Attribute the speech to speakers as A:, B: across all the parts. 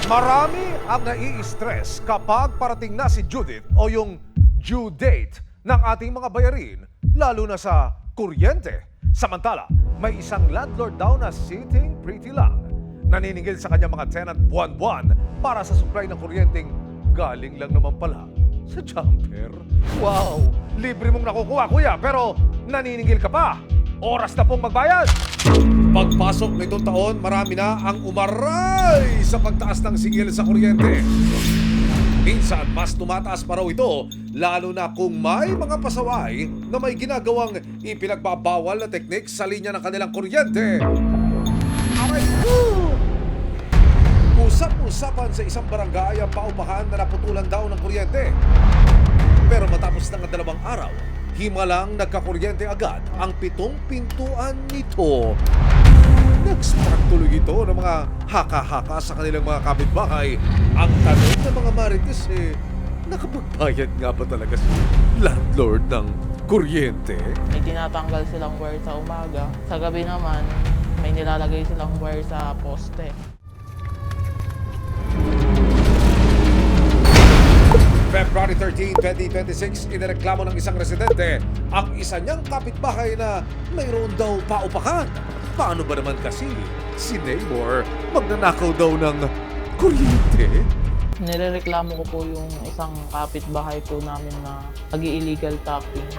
A: Marami ang nai-stress kapag parating na si Judith o yung due date ng ating mga bayarin, lalo na sa kuryente. Samantala, may isang landlord daw na sitting pretty lang. Naniningil sa kanyang mga tenant buwan-buwan para sa supply ng kuryenteng galing lang naman pala sa jumper. Wow! Libre mong nakukuha, kuya, pero naniningil ka pa. Oras na pong magbayad! Pagpasok nitong taon, marami na ang umaray sa pagtaas ng singil sa kuryente. Minsan, mas tumataas pa raw ito, lalo na kung may mga pasaway na may ginagawang ipinagbabawal na teknik sa linya ng kanilang kuryente. Aray ko! Usap-usapan sa isang barangay ang paupahan na naputulan daw ng kuryente. Pero matapos ng 2 araw, himalang nagkakuryente agad ang 7 pintuan nito. Nag-spark tuloy ito ng mga haka-haka sa kanilang mga kapitbahay. Ang tanong ng mga marites nakapagbayad nga ba talaga si landlord ng kuryente?
B: May tinatanggal silang wire sa umaga. Sa gabi naman, may nilalagay silang wire sa poste.
A: February 13, 2026, inireklamo ng isang residente ang isa niyang kapitbahay na mayroon daw paupakan. Paano ba naman kasi si neighbor magnanakaw daw ng kuryente?
B: Nirereklamo ko po yung isang kapitbahay po namin na nag-illegal tapping.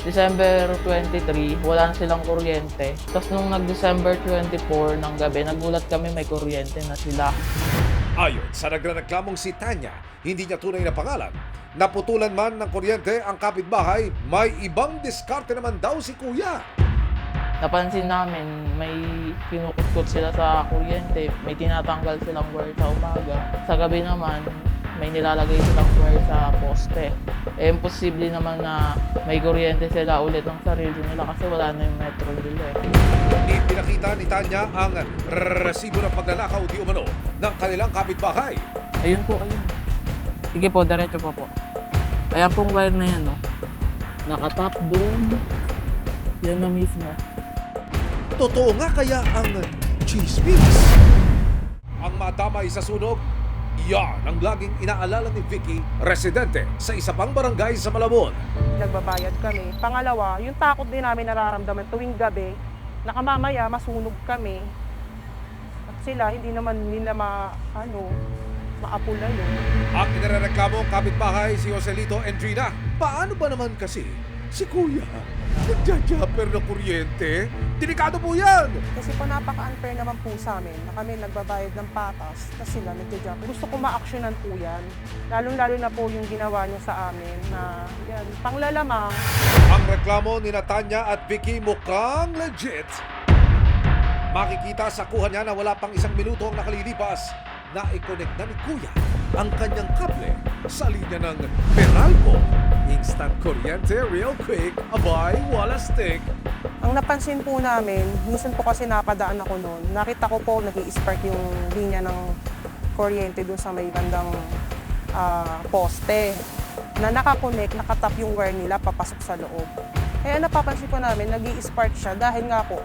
B: December 23, wala na silang kuryente. Tapos nung nag-December 24 ng gabi, nagulat kami may kuryente na sila.
A: Ayon sa nagreklamong si Tanya, hindi niya tunay na pangalan, naputulan man ng kuryente ang kapitbahay, may ibang diskarte naman daw si kuya.
B: Napansin namin may kinukutkot sila sa kuryente, may tinatanggal silang wire sa umaga. Sa gabi naman, may nilalagay silang wire sa poste. Imposible naman na may kuryente sila ulit ng sarili nila kasi wala na yung Metro nila.
A: Ipinakita ni Tanya ang resibo ng pagnanakaw di umano ng kanilang kapitbahay.
B: Ayun po, ayun. Sige po, diretso po. Ayan pong wire na yan, no? Nakatap doon. Yan na mismo.
A: Totoo nga kaya ang chismis? Ang madamay sa sunog, yan ang laging inaalala ni Vicky, residente sa isa pang barangay sa Malabon.
C: Nagbabayad kami. Pangalawa, yung takot din namin nararamdaman tuwing gabi, nakamamaya masunog kami. At sila, hindi naman nila maapula yun.
A: Ang inireklamo kapitbahay si Joselito Endrina. Paano ba naman kasi si kuya nagja-jumper na kuryente? Delikado po yan!
C: Kasi po napaka-unfair naman po sa amin na kami nagbabayad ng patas kasi sila nagja-jumper. Gusto ko ma-actionan po yan. Lalong-lalo na po yung ginawa niya sa amin na yan, panglalamang.
A: Ang reklamo ni Tanya at Vicky mukhang legit. Makikita sa kuha niya na wala pang 1 minuto ang nakalilipas na i-connect na ni Kuya ang kanyang kable sa linya ng Meralco. Instant kuryente, real quick, abay, wala stick.
C: Ang napansin po namin, minsan po kasi napadaan ako noon, nakita ko po nag-i-spark yung linya ng kuryente doon sa may bandang poste na nakakonect, nakatap yung wire nila papasok sa loob. Kaya napapansin po namin, nag-i-spark siya dahil nga po,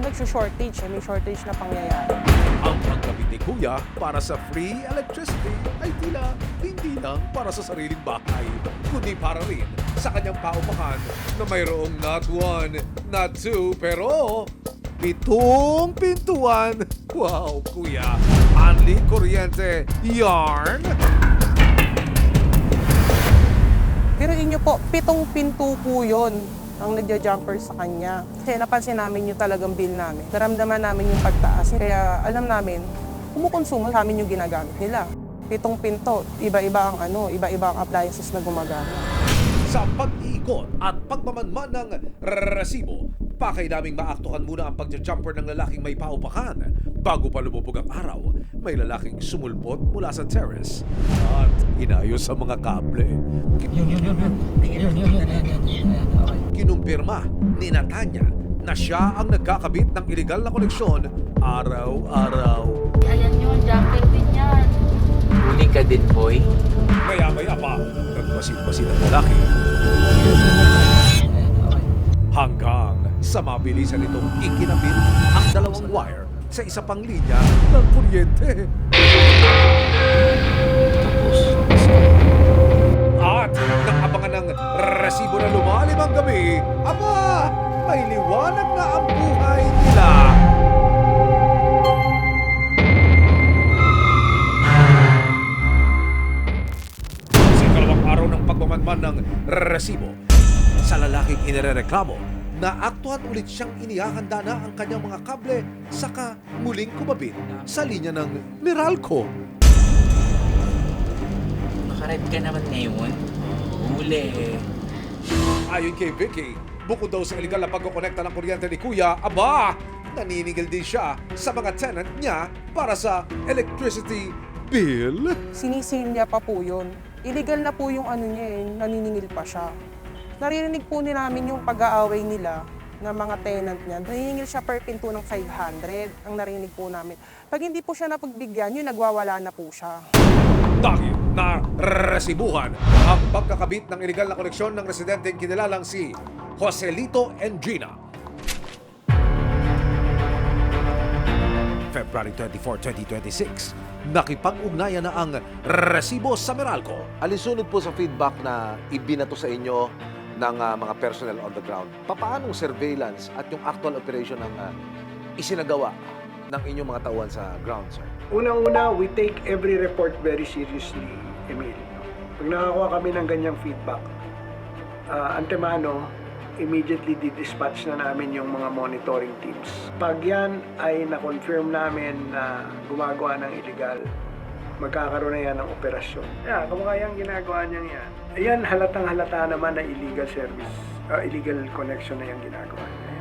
C: nag-shortage, may shortage na pangyayari.
A: Ang pagkabit ni Kuya para sa free electricity ay tila hindi lang para sa sariling bahay, kundi para rin sa kanyang paupahan na mayroong not 1, not 2, pero 7 pintuan. Wow, Kuya! Only kuryente yarn!
C: Pero inyo po, 7 pinto po yun ang nagja-jumper sa kanya. Kasi napansin namin yung talagang bill namin. Naramdaman namin yung pagtaas. Kaya alam namin, kumukonsumo sa amin yung ginagamit nila. 7 pinto, iba-iba ang appliances na gumagana.
A: Sa pag-iikot at pagmamanman ng resibo, pakay naming maaktuhan muna ang pagja-jumper ng lalaking may paupakan. Bago pa lumubog ang araw, may lalaking sumulpot mula sa terrace at inayos ang mga kable. Kinumpirma ni Tanya na siya ang nagkakabit ng iligal na koneksyon araw-araw.
D: Ayan yun, jumper din yan.
E: Huli ka din, boy.
A: Maya-maya pa, nagmasid-masid ang lalaki. Hanggang sa mabilisan nitong ikinabit ang 2 wire sa isa pang linya ng kuryente. resibo na lumalim ang gabi, aba, may liwanag na ang buhay nila. Sa ikalawang araw ng pagmamanman ng resibo, sa lalaking inirereklamo, naaktuhan ulit siyang inihahanda na ang kanyang mga kable saka muling kumabit sa linya ng Meralco.
E: Nakarib ka naman ngayon. Huli.
A: Ayon kay Vicky, bukod daw sa illegal na pagkokonekta ng kuryente ni Kuya, aba, naniningil din siya sa mga tenant niya para sa electricity bill.
C: Sinisil niya pa po yun. Illegal na po yung ano niya eh, naniningil pa siya. Naririnig po namin yung pag-aaway nila ng mga tenant niya. Naniningil siya per pinto ng 500, ang narinig po namin. Pag hindi po siya napagbigyan, yun nagwawala na po siya.
A: Dahil na resibuhan ang pagkakabit ng illegal na koneksyon ng residenteng kinilalang si Joselito and Gina. February 24, 2026, nakipag-ugnayan na ang resibo sa Meralco.
F: Alinsunod po sa feedback na ibinato sa inyo ng mga personnel on the ground, papaanong surveillance at yung actual operation ng isinagawa ng inyong mga tauhan sa ground, sir?
G: Unang-una, we take every report very seriously, Emil. Pag nakakuha kami ng ganyang feedback, antemano, immediately didispatch na namin yung mga monitoring teams. Pag yan ay na-confirm namin na gumagawa ng illegal, magkakaroon na yan ng operasyon. Yeah, kamukha yung ginagawa niya yan. Ayan, halatang halata naman na illegal service, illegal connection na yung ginagawa niya.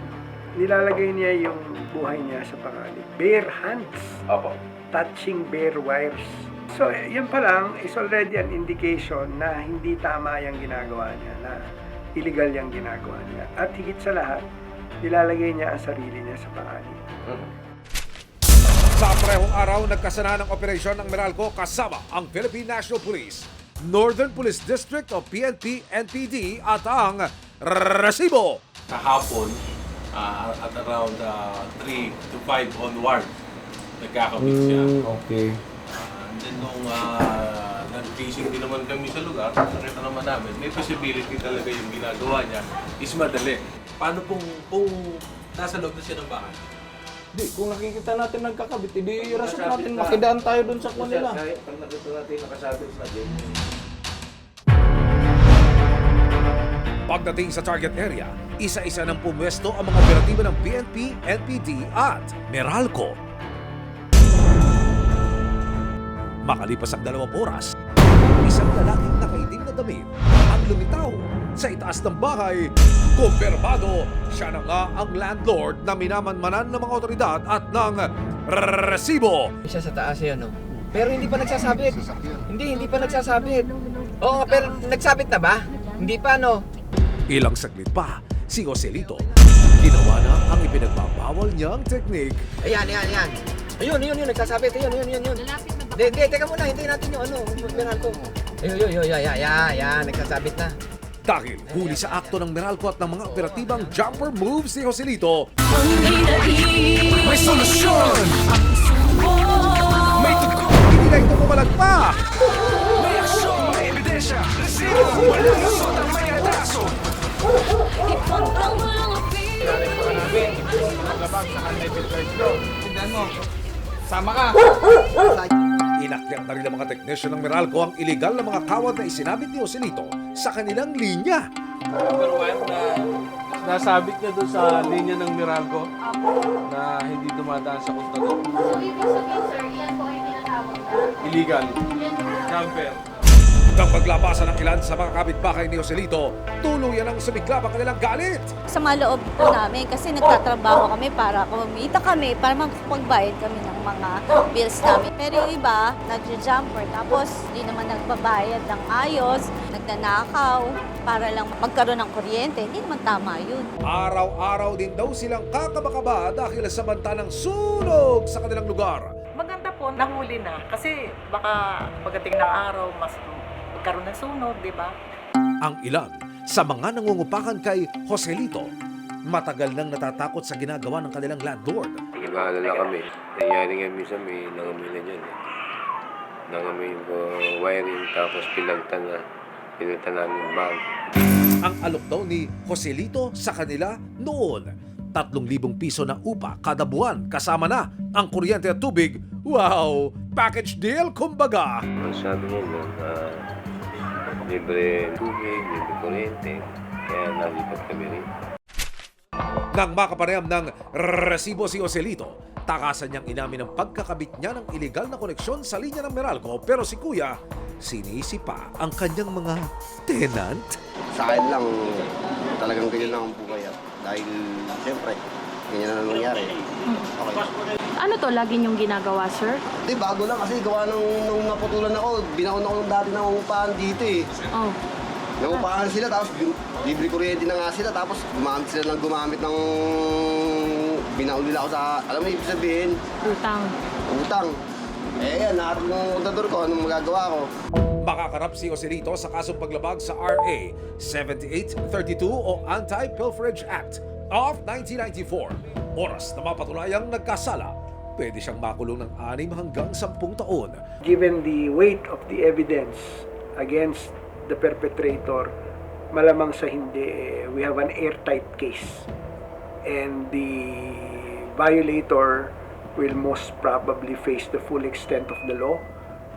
G: Nilalagay niya yung buhay niya sa panganib. Bare hands.
F: Opo.
G: Touching bare wires. So, yan pa lang is already an indication na hindi tama yung ginagawa niya, na illegal yung ginagawa niya. At higit sa lahat, nilalagay niya ang sarili niya sa panganib.
A: Sa parehong araw, nagkasana ng operasyon ng Meralco kasama ang Philippine National Police, Northern Police District o PNP, NPD at ang resibo.
H: Kahapon, at around 3 to 5 onward, nagkakabit siya.
F: Okay.
H: And then nung nag-facing din naman kami sa lugar, nakita naman namin, may possibility talaga yung ginagawa niya is madali. Paano kung nasa loob na siya ng bahay?
I: Di, kung nakikita natin nagkakabit, hindi rason natin makidaan tayo dun sa kanila.
F: Pag nakita natin nakasabit na din.
A: Pagdating sa target area, isa-isa ng pumwesto ang mga operatiba ng PNP, NPD at Meralco. Makalipas ang 2 oras, isang lalaking nakaitim na damit ang lumitaw sa itaas ng bahay. Kumpirmado, siya na nga ang landlord na minamanmanan ng mga otoridad at ng resibo.
J: Siya sa taas yun, no? Pero hindi pa nagsasabit. Hindi pa nagsasabit. Oo nga, pero nagsabit na ba? Hindi pa, no?
A: Ilang saglit pa, si Joselito ginawa na ang ipinagbabawal niyang teknik.
J: Ayan. Ayun, nagsasabit. Ayun. Hindi, teka muna, hintayin natin yung Meralco. Ayun, nagsasabit na.
A: Dahil huli sa akto ng Meralco at ng mga operatibang jumper moves ni Joselito,
K: May solusyon! May tugon!
A: hindi na ito pumalag pa!
K: May aksyon! May ebidensya! Resibo! Walang lusot ang may atraso!
A: Inakyat na rin ng mga teknisyon ng Meralco ang iligal na mga kawad na isinabit ni Joselito sa kanilang linya.
I: Pero nasabit niya doon sa linya ng Meralco na hindi dumadaan sa kontador.
D: So, ibig sabihin, sir, yan po ay tinatawag na
I: Illegal. Jumper.
A: Nang maglabasan ng ilan sa mga kapitbahay ni Joselito, tuluyan ang sumiklab ang kanilang galit.
L: Sa maloob po namin kasi nagtatrabaho kami para kumita kami para makapagbayad kami ng mga bills namin. Pero yung iba, nagja-jumper tapos di naman nagbabayad ng ayos, nagnanakaw para lang magkaroon ng kuryente. Hindi naman tama yun.
A: Araw-araw din daw silang kakabakaba dahil sa banta ng sunog sa kanilang lugar.
M: Maganda po, nahuli na. Kasi baka pagdating ng araw, mas magkaroon ng sunog, di ba?
A: Ang ilan sa mga nangungupakan kay Joselito, matagal nang natatakot sa ginagawa ng kanilang landlord.
N: Nag-aalala kami. Nangyari nga minsan may nangamoy na dyan. Nangamoy yung wiring tapos pinagtan namin yung bag.
A: Ang alok daw ni Joselito sa kanila noon, 3,000 piso na upa kada buwan kasama na ang kuryente at tubig. Wow! Package deal kumbaga!
N: Ang sabi niya doon, libre tubig, libre kuryente, kaya nalipat kami rin.
A: Nang makapanayam ng resibo si Joselito, takasan niyang inamin ang pagkakabit niya ng iligal na koneksyon sa linya ng Meralco, pero si Kuya, sinisi pa ang kanyang mga tenant.
O: Sa akin lang, talagang ganyan lang ang buhay. Dahil, siyempre, ganyan na nangyari. Okay.
D: Ano to lagi niyong ginagawa, sir?
O: Hindi, bago lang kasi gawa nung naputulan ako, binaon ako nung dati ng upahan dito eh.
D: Oh.
O: Nangupahan sila, tapos libre kuryente na nga sila, tapos gumamit ng binaon nila ako sa, alam mo ibig sabihin? Utang. Eh yan, naharap ng utador ko, anong magagawa ko?
A: Makakarap si Joselito sa kasong paglabag sa RA 7832 o Anti-Pilferage Act of 1994. Oras na mapatulayang nagkasala, pwede siyang makulong ng 6 hanggang 10 taon.
G: Given the weight of the evidence against the perpetrator, malamang sa hindi, we have an airtight case. And the violator will most probably face the full extent of the law.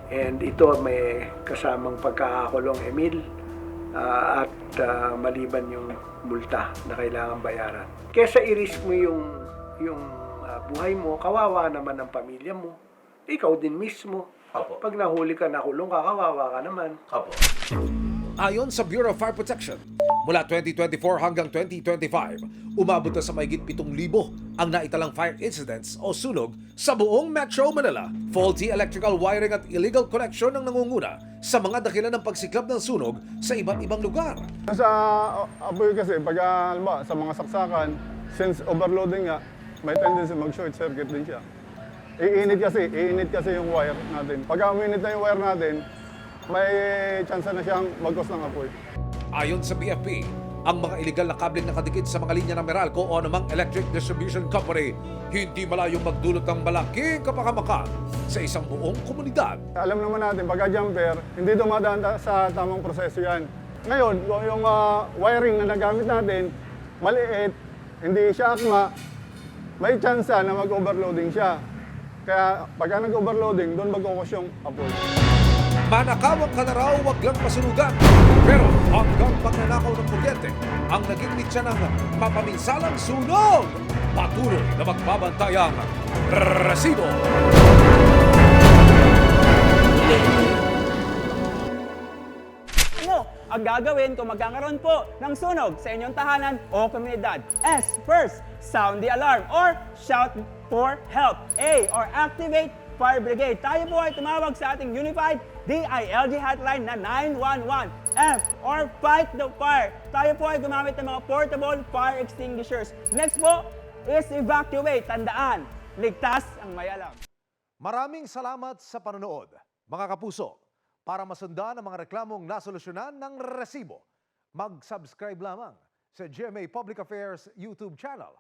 G: And ito may kasamang pagkakakulong, Emil, at maliban yung multa na kailangan bayaran. Kesa i-risk mo yung buhay mo, kawawa naman ang pamilya mo. Ikaw din mismo.
A: Apo.
G: Pag nahuli ka, nakulong ka, kawawa ka naman.
A: Apo. Ayon sa Bureau of Fire Protection, mula 2024 hanggang 2025, umabot na sa mahigit 7,000 ang naitalang fire incidents o sunog sa buong Metro Manila. Faulty electrical wiring at illegal connection ang nangunguna sa mga dakilan ng pagsiklab ng sunog sa iba't ibang lugar.
P: Sa apoy kasi, pag sa mga saksakan, since overloading nga, may tendency mag-short circuit din siya. Iinit kasi yung wire natin. Pag uminit na yung wire natin, may chance na siyang mag-cause ng apoy.
A: Ayon sa BFP, ang mga iligal na kableng nakadikit sa mga linya ng Meralco o anumang electric distribution company hindi malayong magdulot ng malaking kapakamakan sa isang buong komunidad.
P: Alam naman natin, pagka-jumper, hindi dumadaan sa tamang proseso yan. Ngayon, yung wiring na nagamit natin, maliit, hindi siya akma, may chance na mag-overloading siya. Kaya pagka nag-overloading, doon mag-cause yung apoy.
A: Manakawang ka na raw, wag lang masunugan. Pero hanggang pagnanakaw ng kuryente, ang naging mitya ng mapaminsalang sunog. Patuloy na magbabantay ang resibo.
Q: Ano ang gagawin kung magkakaroon po ng sunog sa inyong tahanan o komunidad? S. First, sound the alarm or shout for help. A. Or activate Fire Brigade. Tayo po ay tumawag sa ating Unified DILG hotline na 911. F. Or fight the fire. Tayo po ay gumamit ng mga portable fire extinguishers. Next po is evacuate. Tandaan, ligtas ang may alam.
A: Maraming salamat sa panonood, mga kapuso. Para masundan ang mga reklamong nasolusyonan ng resibo, mag-subscribe lamang sa GMA Public Affairs YouTube channel